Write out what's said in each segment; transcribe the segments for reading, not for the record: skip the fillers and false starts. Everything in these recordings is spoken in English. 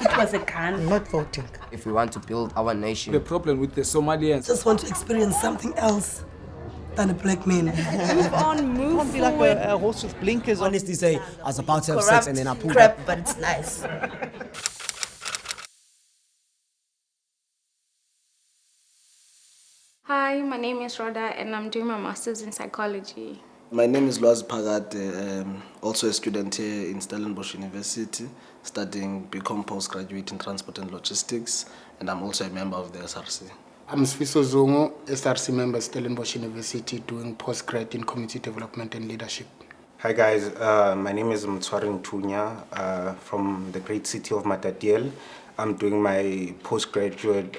It was a gun. I'm not voting. If we want to build our nation. The problem with the Somalians. Just want to experience something else than a black man. Move on, move Can't be forward. like a horse with blinkers on. Honestly say, I was about to have Corrupt sex and then I pulled crap, up. but it's nice. Hi, my name is Rhoda and I'm doing my master's in psychology. My name is Loaz Pagate, also a student here in Stellenbosch University, studying BCom postgraduate in transport and logistics, and I'm also a member of the SRC. I'm Sfiso Zongo, SRC member, Stellenbosch University, doing postgrad in community development and leadership. Hi guys, my name is Mtswaring Tunya from the great city of Matatiele. I'm doing my postgraduate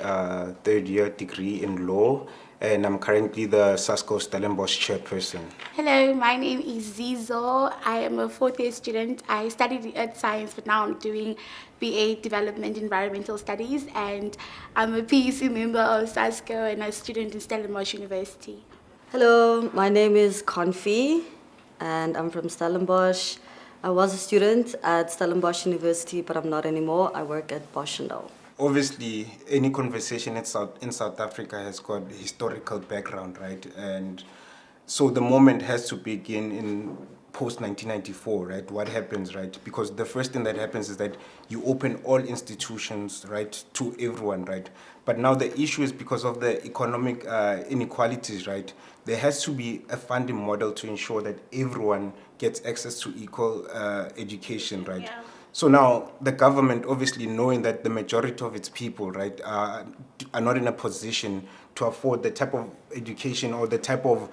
third year degree in law, and I'm currently the SASCO Stellenbosch chairperson. Hello, my name is Zizo. I am a fourth year student. I studied earth science, but now I'm doing BA Development Environmental Studies, and I'm a PEC member of SASCO and a student in Stellenbosch University. Hello, my name is Confi, and I'm from Stellenbosch. I was a student at Stellenbosch University, but I'm not anymore. I work at Boschendal. Obviously, any conversation in South Africa has got historical background, right? And so the moment has to begin in post-1994, right? What happens, right? Because the first thing that happens is that you open all institutions, right, to everyone, right? But now the issue is because of the economic inequalities, right? There has to be a funding model to ensure that everyone gets access to equal education, right? Yeah. So now the government, obviously knowing that the majority of its people, right, are not in a position to afford the type of education or the type of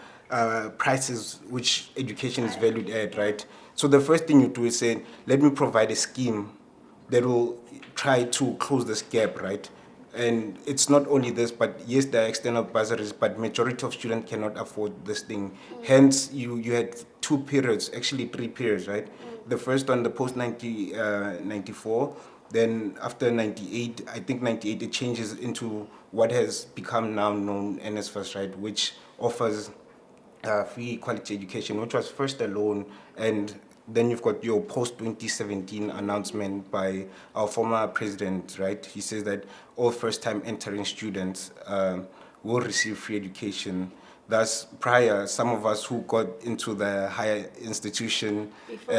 prices which education is valued at, right? So the first thing you do is say, let me provide a scheme that will try to close this gap, right? And it's not only this, but yes, there are external bursaries, but majority of students cannot afford this thing. Hence, you had two periods, actually 3 periods, right? The first one, the post-94, then after 98, I think 98, it changes into what has become now known NSFAS, right? Which offers free quality education, which was first a loan, and then you've got your post-2017 announcement by our former president, right? He says that all first-time entering students will receive free education. Thus, prior, some of us who got into the higher institution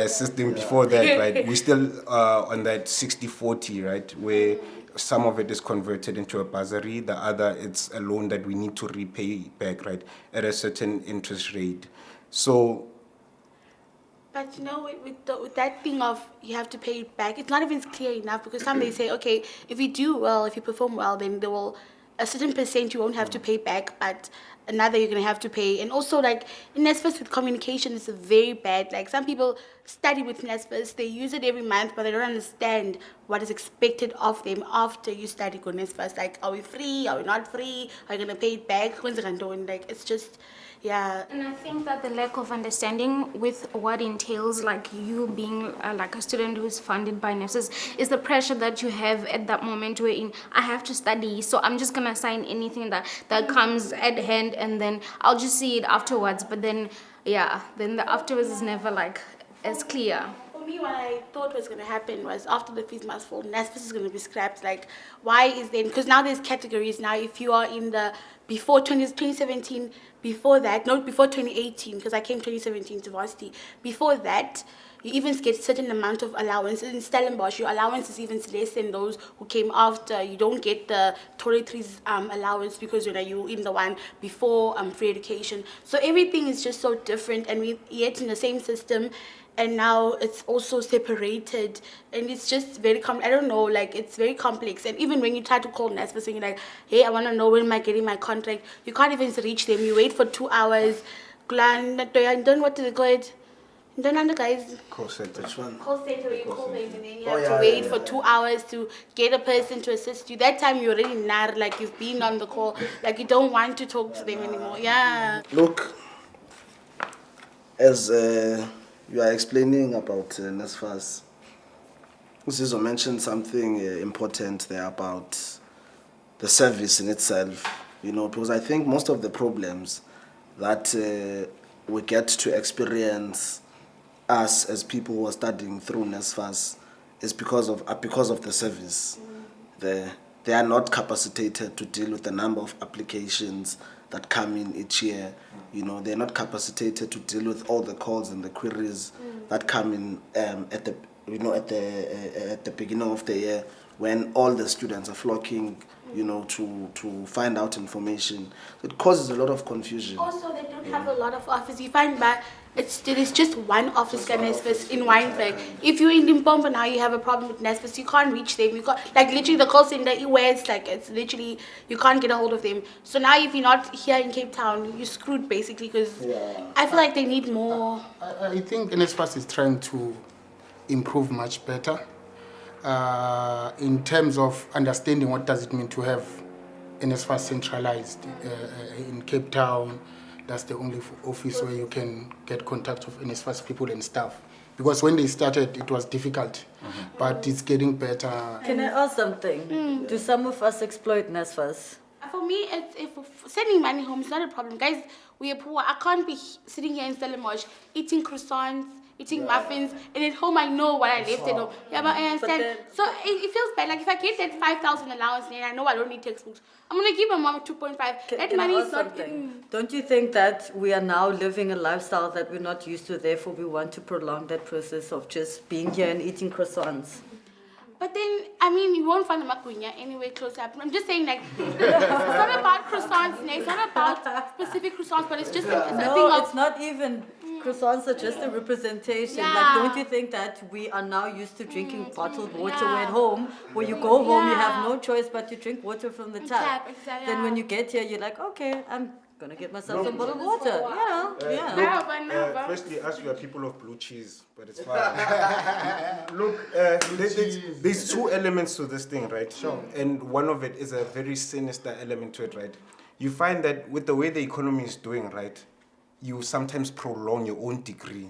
system before that, right, we're still on that 60-40, right, where some of it is converted into a bursary, the other, it's a loan that we need to repay back, right, at a certain interest rate. So, but you know, with that thing of you have to pay it back, it's not even clear enough, because some they say, okay, if you do well, if you perform well, then they will, a certain percent you won't have to pay back, but another you're going to have to pay. And also, like, in NSFAS with communication, it's very bad. Like, some people study with NSFAS, they use it every month, but they don't understand what is expected of them after you study with NSFAS. Like, are we free? Are we not free? Are you going to pay it back? Like, it's just, yeah. And I think that the lack of understanding with what entails, like you being like a student who's funded by NSFAS, is the pressure that you have at that moment wherein I have to study, so I'm just going to sign anything that comes at hand, and then I'll just see it afterwards. But then, yeah, then the afterwards is never like as clear. For me, what I thought was going to happen was after the fees must fall, NSFAS is going to be scrapped. Like, why is then? Because now there's categories. Now, if you are in the before 2017, before that, not before 2018, because I came 2017 to varsity. Before that, you even get certain amount of allowances. In Stellenbosch, your allowance is even less than those who came after. You don't get the toiletries allowance because you're in the one before free education. So everything is just so different, and we yet in the same system. And now it's also separated, and it's just very I don't know, like, it's very complex. And even when you try to call NSFAS and you're like, hey, I want to know when am I getting my contract, you can't even reach them. You wait for 2 hours. Don't what is it called? Don't guys. Call center. Call center, you call them, and then you have to wait for 2 hours to get a person to assist you. That time you're already not, like, you've been on the call, like, you don't want to talk to them anymore. Yeah. Look, as you are explaining about NSFAS, Zizo mentioned something important there about the service in itself, because I think most of the problems that we get to experience us as people who are studying through NSFAS is because of the service. They are not capacitated to deal with the number of applications that come in each year. You know, they're not capacitated to deal with all the calls and the queries that come in at the beginning of the year, when all the students are flocking, you know, to find out information. It causes a lot of confusion. Also, they don't have a lot of offices. You find that there is just one office at NSFAS in Wynberg. If you're in Limpopo now, you have a problem with NSFAS, you can't reach them. You can't, like literally the call center, it's literally, you can't get a hold of them. So now if you're not here in Cape Town, you're screwed basically, because I feel like they need more. I think NSFAS is trying to improve much better in terms of understanding what does it mean to have NSFAS centralized in Cape Town. That's the only office where you can get contact with NSFAS people and staff. Because when they started, it was difficult, but it's getting better. Can I ask something? Do some of us exploit NSFAS? For me, if sending money home is not a problem. Guys, we are poor. I can't be sitting here in Stellenbosch eating croissants, eating muffins, and at home I know what I left at home. Yeah, but I understand. So it feels bad. Like if I get that 5,000 allowance and I know I don't need textbooks, I'm going to give my mom 2.5. That money is not... Don't you think that we are now living a lifestyle that we're not used to, therefore we want to prolong that process of just being here and eating croissants? But then, I mean, you won't find the makunya anywhere close up. I'm just saying, like, it's not about croissants, it's not about specific croissants, but it's just a thing of... it's not even... Croissants are just a representation. Yeah. Like, don't you think that we are now used to drinking bottled water at home? Where you go home, you have no choice but to drink water from the tap. Exactly, Then when you get here, you're like, okay, I'm gonna get myself some bottled water. Firstly, us, we are people of blue cheese, but it's fine. Look, there's two elements to this thing, right? Sure. And one of it is a very sinister element to it, right? You find that with the way the economy is doing, right, you sometimes prolong your own degree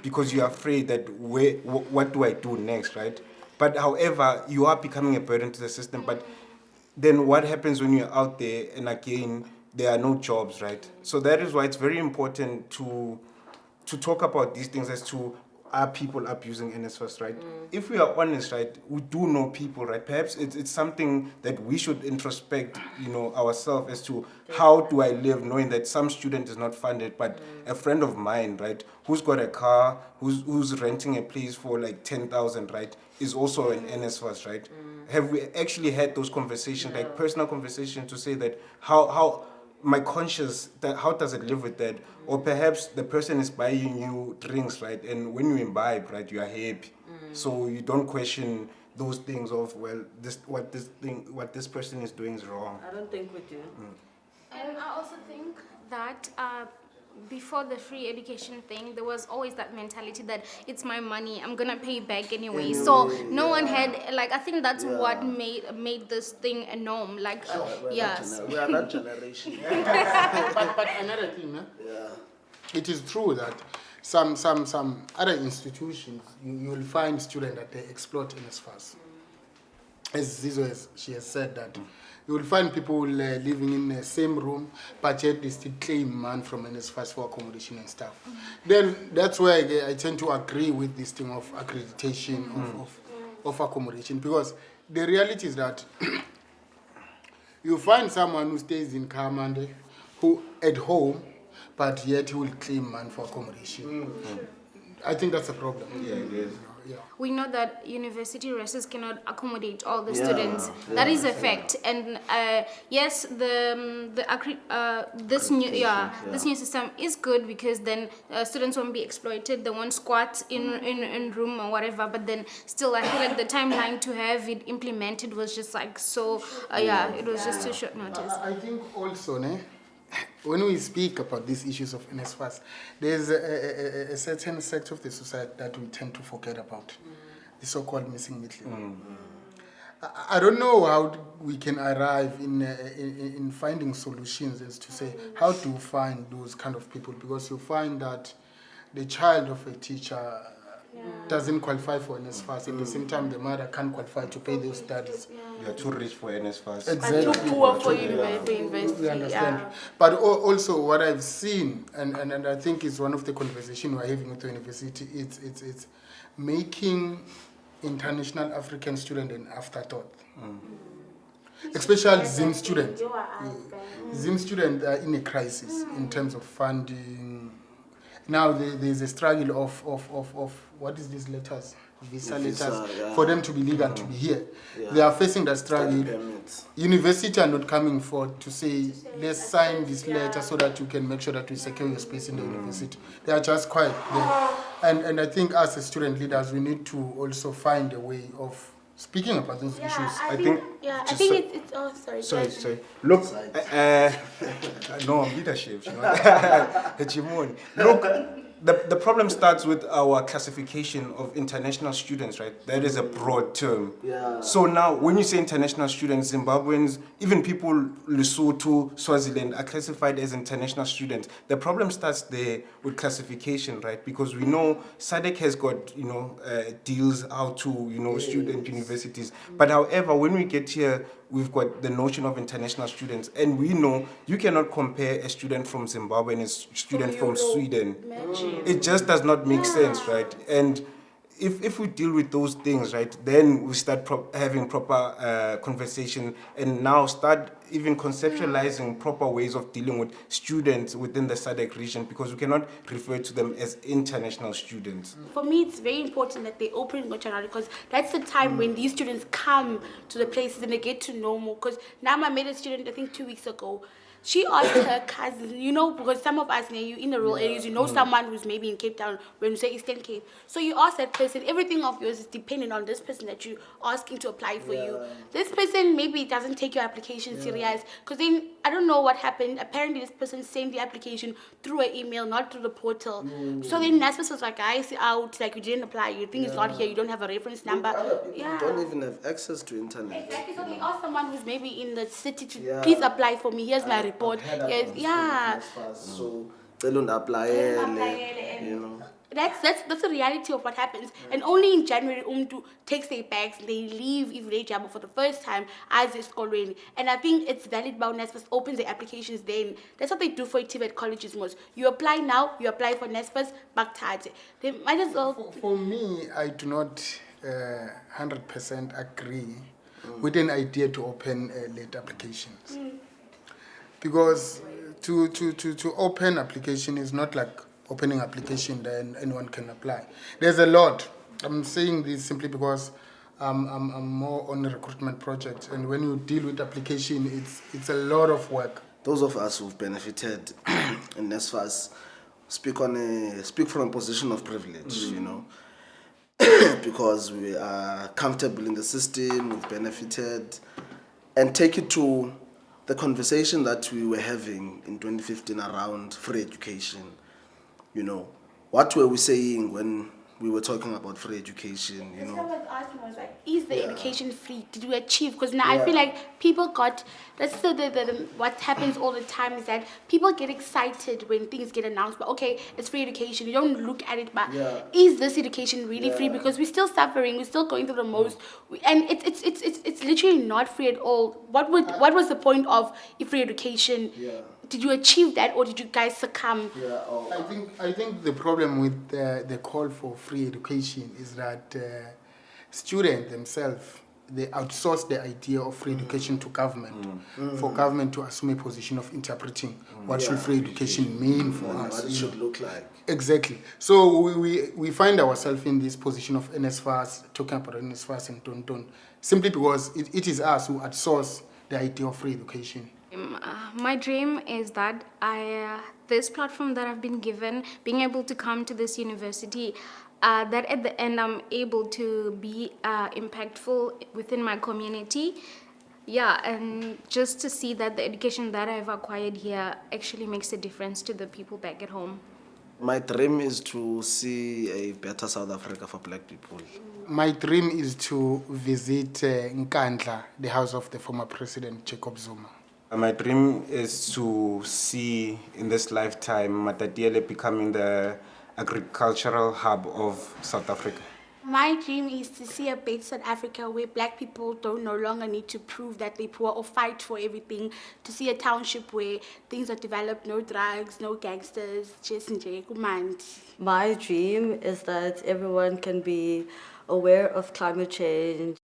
because you're afraid that what do I do next, right? But however, you are becoming a burden to the system. But then what happens when you're out there and again, there are no jobs, right? So that is why it's very important to talk about these things as to, are people abusing NSFAS, right? If we are honest, right, we do know people, right? Perhaps it's something that we should introspect, you know, ourselves as to how do I live knowing that some student is not funded, but a friend of mine, right, who's got a car, who's renting a place for like 10,000, right, is also an NSFAS, right? Have we actually had those conversations, like personal conversations, to say that how my conscience, that how does it live with that? Or perhaps the person is buying you drinks, right? And when you imbibe, right, you are happy. So you don't question those things of, well, what this person is doing is wrong. I don't think we do. And I also think that before the free education thing, there was always that mentality that it's my money, I'm gonna pay back anyway. So no one had, like, I think that's what made this thing a norm. Like, yes. We are that generation. But another thing, it is true that some other institutions, you will find students that they exploit NSFAS. As Zizo she has said that you will find people living in the same room, but yet they still claim money from NSFAS for accommodation and stuff. Then that's why I tend to agree with this thing of accreditation of accommodation, because the reality is that you find someone who stays in Kamande, who at home, but yet he will claim money for accommodation. I think that's a problem. Yeah, it is. Yeah. We know that university rests cannot accommodate all the students. That is a fact. And yes, this new system is good because then students won't be exploited. They won't squat in room or whatever. But then still, I feel like the timeline to have it implemented was just like so. It was just too short notice. I think also, when we speak about these issues of NSFAS, there's a certain sector of the society that we tend to forget about, the so-called missing middle. I don't know how we can arrive in finding solutions as to say, how to find those kind of people, because you find that the child of a teacher doesn't qualify for NSFAS. At the same time, the mother can't qualify to pay those studies. You are too rich for NSFAS. Exactly. Too poor for university. We understand. But also what I've seen, and I think it's one of the conversations we're having with the university, it's making international African student an afterthought. Especially Zim students. Zim students are in a crisis in terms of funding. Now there's a struggle of what is these letters? Visa letters, for them to be legal to be here. They are facing that struggle. University are not coming forward to say, let's sign this letter so that you can make sure that we secure your space in the university. They are just quiet there. And I think as a student leaders, we need to also find a way of speaking about those issues. I think it's oh sorry. Look, no leadership. Hegemony. Look, the problem starts with our classification of international students, right? That is a broad term. Yeah. So now, when you say international students, Zimbabweans, even people Lesotho, Swaziland are classified as international students. The problem starts there with classification, right? Because we know SADC has got, deals out to, student universities. But however, when we get here, we've got the notion of international students, and we know you cannot compare a student from Zimbabwe and a student from Sweden. It just does not make sense, right? And if we deal with those things, right, then we start having proper conversation, and now start even conceptualizing proper ways of dealing with students within the SADC region, because we cannot refer to them as international students. For me, it's very important that they open Gochana, because that's the time when these students come to the places and they get to know more. Because now I met a student, I think 2 weeks ago. She asked her cousin, because some of us, you in the rural areas, someone who's maybe in Cape Town, when you say Eastern Cape. So you ask that person, everything of yours is dependent on this person that you're asking to apply for you. This person maybe doesn't take your application serious, because then, I don't know what happened. Apparently, this person sent the application through an email, not through the portal. So then NSFAS was like, guys, out, like you didn't apply, your thing is not here, you don't have a reference number. Don't even have access to internet. Exactly, so they ask someone who's maybe in the city to please apply for me, here's my report. Yes, So they don't apply, That's the reality of what happens. And only in January, takes their bags, they leave if they job for the first time as a school. And I think it's valid about NSFAS opens the applications then. That's what they do for TVET colleges most. You apply now, you apply for NSFAS, back to they might as well. For me, I do not 100% agree with an idea to open late applications. Because to open application is not like opening application then anyone can apply. There's a lot. I'm saying this simply because I'm more on a recruitment project, and when you deal with application, it's a lot of work. Those of us who've benefited in NSFAS speak from a position of privilege, because we are comfortable in the system, we've benefited, and take it to the conversation that we were having in 2015 around free education. What were we saying when we were talking about free education? That's what I was asking, was like, is the education free? Did we achieve? Because now I feel like people that's the what happens all the time is that people get excited when things get announced, but okay, it's free education. You don't look at it, but is this education really free? Because we're still suffering, we're still going through the most, and it's literally not free at all. What was the point of free education? Did you achieve that, or did you guys succumb? I think the problem with the call for free education is that students themselves, they outsource the idea of free education to government, for government to assume a position of interpreting what should free education mean for us. What it should look like. Exactly. So we find ourselves in this position of NSFAS, talking about NSFAS and Tonton, simply because it is us who outsource the idea of free education. My dream is that this platform that I've been given, being able to come to this university, that at the end I'm able to be impactful within my community. And just to see that the education that I've acquired here actually makes a difference to the people back at home. My dream is to see a better South Africa for black people. My dream is to visit Nkandla, the house of the former president, Jacob Zuma. My dream is to see in this lifetime Matatiele becoming the agricultural hub of South Africa. My dream is to see a better South Africa where black people don't no longer need to prove that they're poor or fight for everything. To see a township where things are developed, no drugs, no gangsters, just enjoy command. My dream is that everyone can be aware of climate change.